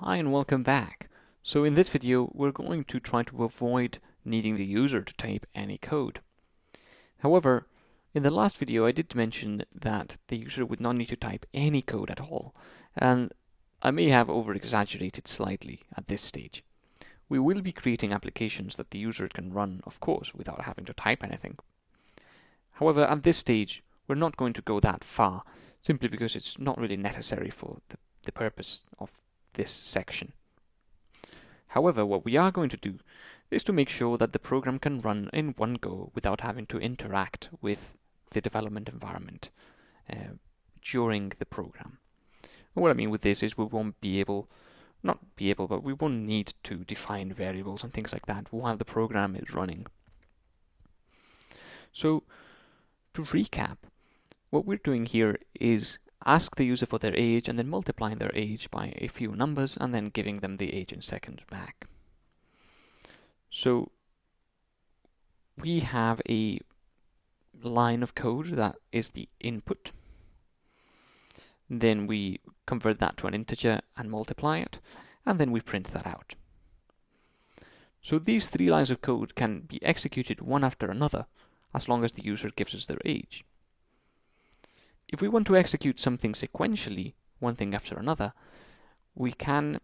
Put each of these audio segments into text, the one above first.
Hi and welcome back. So in this video we're going to try to avoid needing the user to type any code. However, in the last video I did mention that the user would not need to type any code at all, and I may have over-exaggerated slightly at this stage. We will be creating applications that the user can run, of course, without having to type anything. However, at this stage we're not going to go that far, simply because it's not really necessary for the purpose of this section. However, what we are going to do is to make sure that the program can run in one go without having to interact with the development environment during the program. And what I mean with this is we won't but we won't need to define variables and things like that while the program is running. So, to recap, what we're doing here is ask the user for their age and then multiplying their age by a few numbers and then giving them the age in seconds back. So we have a line of code that is the input. Then we convert that to an integer and multiply it, and then we print that out. So these three lines of code can be executed one after another as long as the user gives us their age. If we want to execute something sequentially, one thing after another, we can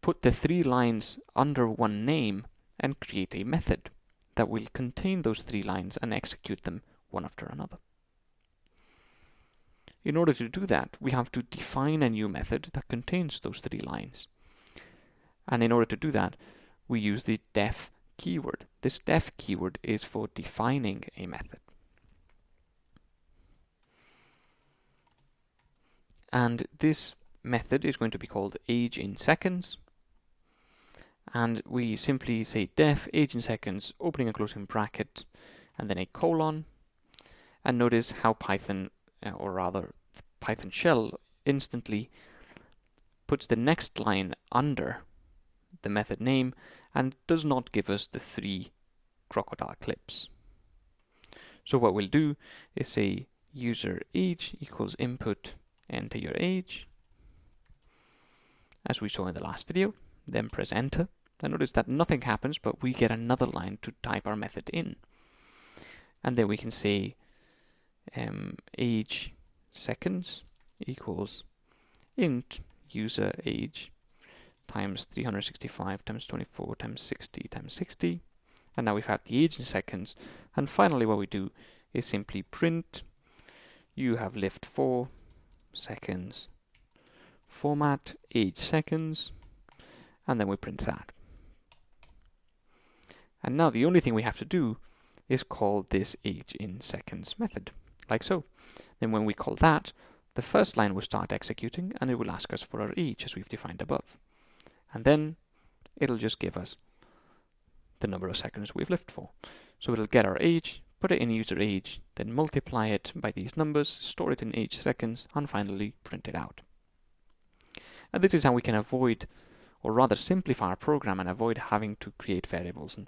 put the three lines under one name and create a method that will contain those three lines and execute them one after another. In order to do that, we have to define a new method that contains those three lines. And in order to do that, we use the def keyword. This def keyword is for defining a method. And this method is going to be called age in seconds. And we simply say def age in seconds, opening and closing bracket, and then a colon. And notice how Python, or rather the Python shell, instantly puts the next line under the method name and does not give us the three crocodile clips. So what we'll do is say user age equals input, enter your age, as we saw in the last video, then press enter. And notice that nothing happens, but we get another line to type our method in. And then we can say age seconds equals int user age times 365 times 24 times 60 times 60. And now we've had the age in seconds. And finally what we do is simply print you have lived 4 seconds, format age seconds, and then we print that. And now the only thing we have to do is call this age in seconds method, like so. Then when we call that, the first line will start executing and it will ask us for our age as we've defined above. And then it'll just give us the number of seconds we've lived for. So it'll get our age, put it in user age, then multiply it by these numbers, store it in age seconds, and finally print it out. And this is how we can avoid, or rather simplify our program and avoid having to create variables and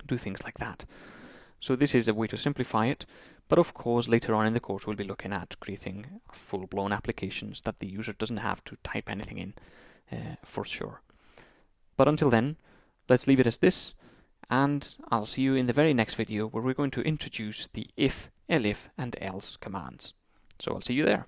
do things like that. So this is a way to simplify it, but of course later on in the course we'll be looking at creating full-blown applications that the user doesn't have to type anything in for sure. But until then, let's leave it as this, and I'll see you in the very next video where we're going to introduce the if, elif, and else commands. So I'll see you there.